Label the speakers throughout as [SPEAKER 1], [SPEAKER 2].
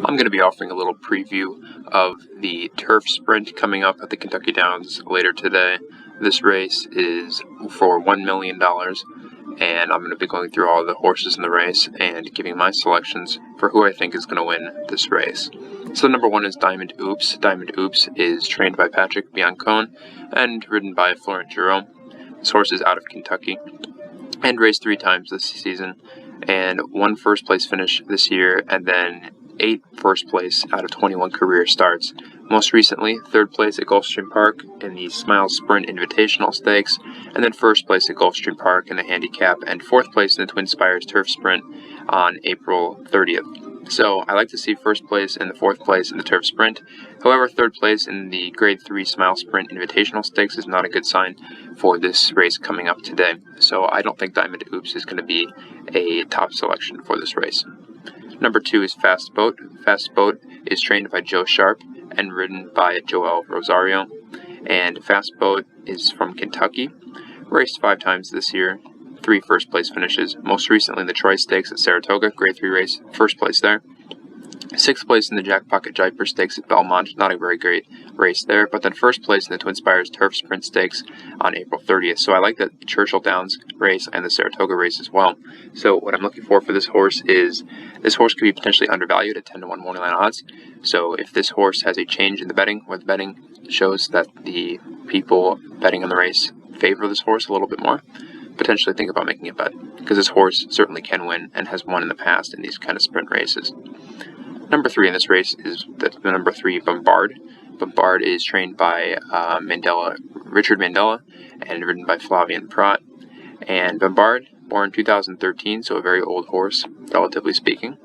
[SPEAKER 1] I'm going to be offering a little preview of the Turf Sprint coming up at the Kentucky Downs later today. This race is for $1 million, and I'm going to be going through all the horses in the race and giving my selections for who I think is going to win this race. So number 1 is Diamond Oops. Diamond Oops is trained by Patrick Biancone and ridden by Florent Geroux. This horse is out of Kentucky and raced 3 times this season and won first place finish this year, and then 8 first place out of 21 career starts. Most recently, 3rd place at Gulfstream Park in the Smile Sprint Invitational Stakes, and then 1st place at Gulfstream Park in the Handicap, and 4th place in the Twin Spires Turf Sprint on April 30th. So I like to see 1st place and the 4th place in the Turf Sprint. However, 3rd place in the Grade 3 Smile Sprint Invitational Stakes is not a good sign for this race coming up today. So I don't think Diamond Oops is going to be a top selection for this race. Number 2 is Fast Boat. Fast Boat is trained by Joe Sharp and ridden by Joel Rosario. And Fast Boat is from Kentucky. Raced 5 times this year, 3 first place finishes. Most recently in the Troy Stakes at Saratoga, Grade 3 race, 1st place there. 6th place in the Jack Pocket Jaipur Stakes at Belmont, not a very great race there, but then 1st place in the Twin Spires Turf Sprint Stakes on April 30th. So I like the Churchill Downs race and the Saratoga race as well. So what I'm looking for this horse is, this horse could be potentially undervalued at 10-1 morning line odds. So if this horse has a change in the betting, where the betting shows that the people betting on the race favor this horse a little bit more, potentially think about making a bet, because this horse certainly can win and has won in the past in these kind of sprint races. Number 3 in this race is the number 3 Bombard. Bombard is trained by Richard Mandela, and ridden by Flavien Prat. And Bombard, born 2013, so a very old horse, relatively speaking.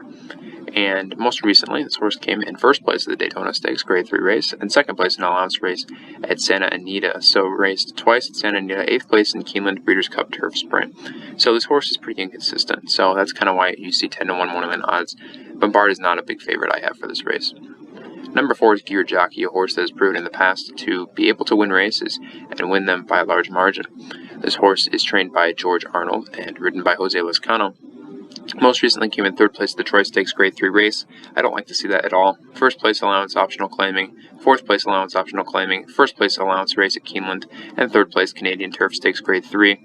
[SPEAKER 1] And most recently, this horse came in 1st place at the Daytona Stakes Grade 3 race, and 2nd place in an allowance race at Santa Anita. So raced twice at Santa Anita, 8th place in Keeneland Breeders' Cup Turf Sprint. So this horse is pretty inconsistent, so that's kind of why you see 10-1 morning line odds. Bombard is not a big favorite I have for this race. Number 4 is Gear Jockey, a horse that has proven in the past to be able to win races and win them by a large margin. This horse is trained by George Arnold and ridden by Jose Lezcano. Most recently came in 3rd place at the Troy Stakes Grade 3 race. I don't like to see that at all. 1st place allowance optional claiming, 4th place allowance optional claiming, 1st place allowance race at Keeneland, and 3rd place Canadian Turf Stakes Grade 3.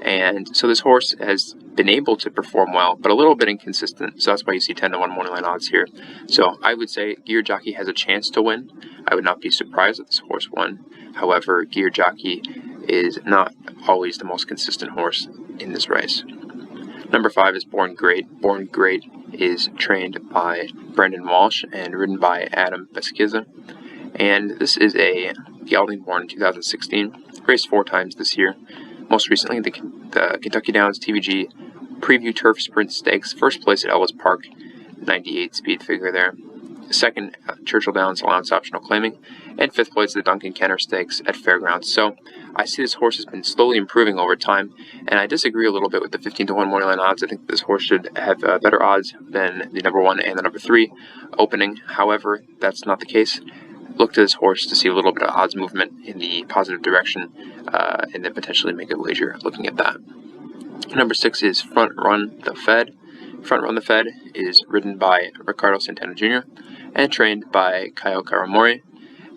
[SPEAKER 1] And so this horse has been able to perform well, but a little bit inconsistent, so that's why you see 10-1 morning line odds here. So I would say Gear Jockey has a chance to win. I would not be surprised if this horse won. However, Gear Jockey is not always the most consistent horse in this race. Number 5 is Born Great. Born Great is trained by Brendan Walsh and ridden by Adam Beskiza. And this is a gelding born in 2016, raced 4 times this year. Most recently, the Kentucky Downs TVG Preview Turf Sprint Stakes, 1st place at Ellis Park, 98 speed figure there. 2nd, Churchill Downs allowance optional claiming, and 5th place at the Duncan Kenner Stakes at Fairgrounds. So I see this horse has been slowly improving over time, and I disagree a little bit with the 15-1 morning line odds. I think this horse should have better odds than the number 1 and the number 3 opening. However, that's not the case. Look to this horse to see a little bit of odds movement in the positive direction, and then potentially make a wager looking at that. Number 6 is Front Run the Fed. Front Run the Fed is ridden by Ricardo Santana Jr. and trained by Kaio Karamori.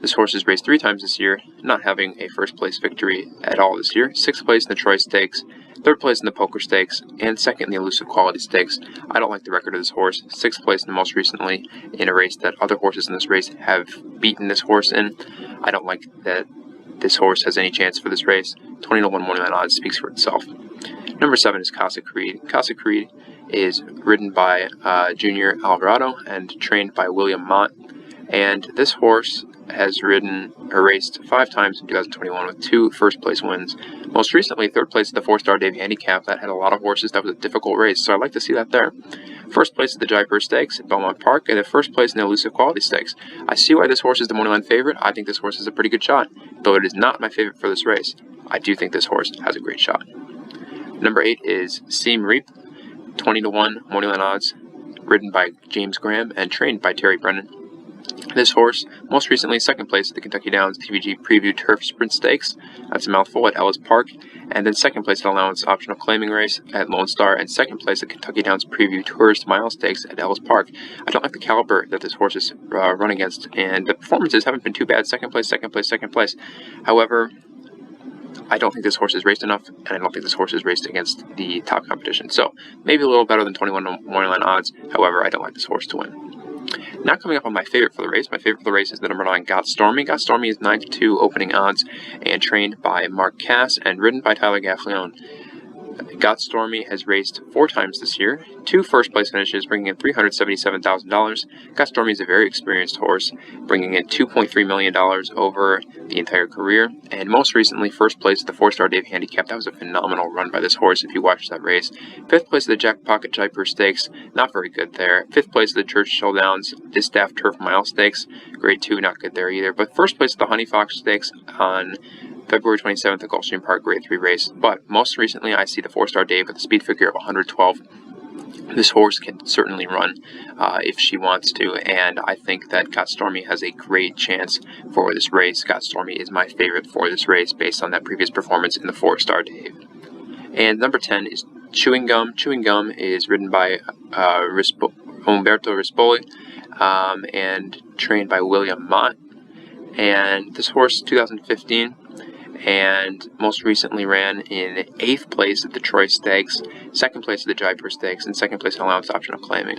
[SPEAKER 1] This horse has raced 3 times this year, not having a 1st place victory at all this year. 6th place in the Troy Stakes, 3rd place in the Poker Stakes, and 2nd in the Elusive Quality Stakes. I don't like the record of this horse. 6th place in most recently in a race that other horses in this race have beaten this horse in. I don't like that this horse has any chance for this race. 20-1 morning line odds speaks for itself. Number 7 is Casa Creed. Casa Creed is ridden by Junior Alvarado and trained by William Mott. And this horse has ridden or raced 5 times in 2021 with 2 1st place wins. Most recently, 3rd place at the 4-star Davy Handicap. That had a lot of horses. That was a difficult race, so I'd like to see that there. 1st place at the Jaipur Stakes at Belmont Park, and the 1st place in the Elusive Quality Stakes. I see why this horse is the morning line favorite. I think this horse has a pretty good shot, though it is not my favorite for this race. I do think this horse has a great shot. Number 8 is Seam Reap, 20-1 morning line odds, ridden by James Graham and trained by Terry Brennan. This horse, most recently second place at the Kentucky Downs TVG Preview Turf Sprint Stakes. That's a mouthful at Ellis Park. And then second place at Allowance Optional Claiming Race at Lone Star. And second place at Kentucky Downs Preview Tourist Mile Stakes at Ellis Park. I don't like the caliber that this horse is run against. And the performances haven't been too bad. Second place, second place, second place. However, I don't think this horse is raced enough, and I don't think this horse is raced against the top competition. So maybe a little better than 21 morning odds. However, I don't like this horse to win. Now coming up on my favorite for the race. My favorite for the race is the number 9, Got Stormy. Got Stormy is 9-2 opening odds and trained by Mark Cass and ridden by Tyler Gaffleone. Got Stormy has raced 4 times this year, 2 first-place finishes, bringing in $377,000. Got Stormy is a very experienced horse, bringing in $2.3 million over the entire career, and most recently, first place at the 4-star Dave Handicap. That was a phenomenal run by this horse if you watched that race. 5th place at the Jack Pocket Jaipur Stakes, not very good there. 5th place at the Churchill Downs Distaff Turf Mile Stakes, grade 2, not good there either. But first place at the Honey Fox Stakes on February 27th at Gulfstream Park, grade 3 race. But most recently, I see the 4-star Dave with a speed figure of 112. This horse can certainly run if she wants to, and I think that Got Stormy has a great chance for this race. Got Stormy is my favorite for this race based on that previous performance in the 4-star Dave. And number 10 is Chewing Gum. Chewing Gum is ridden by Umberto Rispoli and trained by William Mott. And this horse, 2015, and most recently ran in 8th place at the Troy Stakes, 2nd place at the Jaipur Stakes, and 2nd place at Allowance Optional Claiming.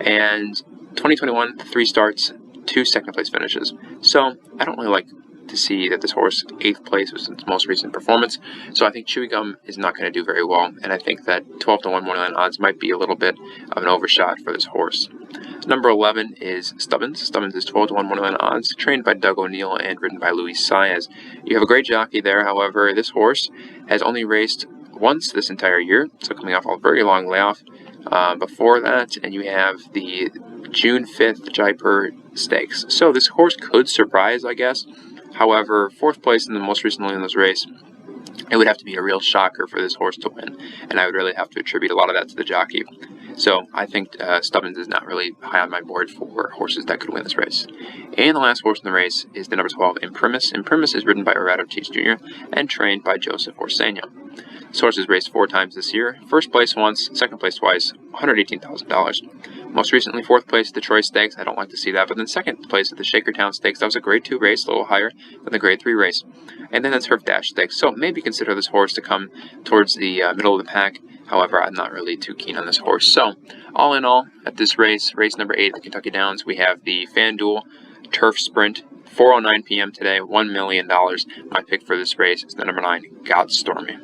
[SPEAKER 1] And 2021, 3 starts, 2 second-place finishes. So I don't really like to see that this horse, 8th place was its most recent performance. So I think Chewing Gum is not going to do very well, and I think that 12-1 morning odds might be a little bit of an overshot for this horse. Number 11 is Stubbins. Stubbins is 12-1 morning odds, trained by Doug O'Neill and ridden by Luis Saez. You have a great jockey there, however, this horse has only raced once this entire year, so coming off a very long layoff before that, and you have the June 5th Jaipur Stakes. So this horse could surprise, I guess. However, 4th place in the most recently in this race, it would have to be a real shocker for this horse to win, and I would really have to attribute a lot of that to the jockey. So I think Stubbins is not really high on my board for horses that could win this race. And the last horse in the race is the number 12, Imprimis. Imprimis is ridden by Orato Ortiz Jr. and trained by Joseph Orseno. This horse has raced 4 times this year. First place once, second place twice, $118,000. Most recently, 4th place at the Troy Stakes. I don't like to see that. But then 2nd place at the Shakertown Stakes. That was a grade 2 race, a little higher than the grade 3 race. And then the Turf Dash Stakes. So maybe consider this horse to come towards the middle of the pack. However, I'm not really too keen on this horse. So, all in all, at this race, race number 8 at the Kentucky Downs, we have the FanDuel Turf Sprint, 4:09 p.m. today, $1 million. My pick for this race is the number 9, Got Stormy.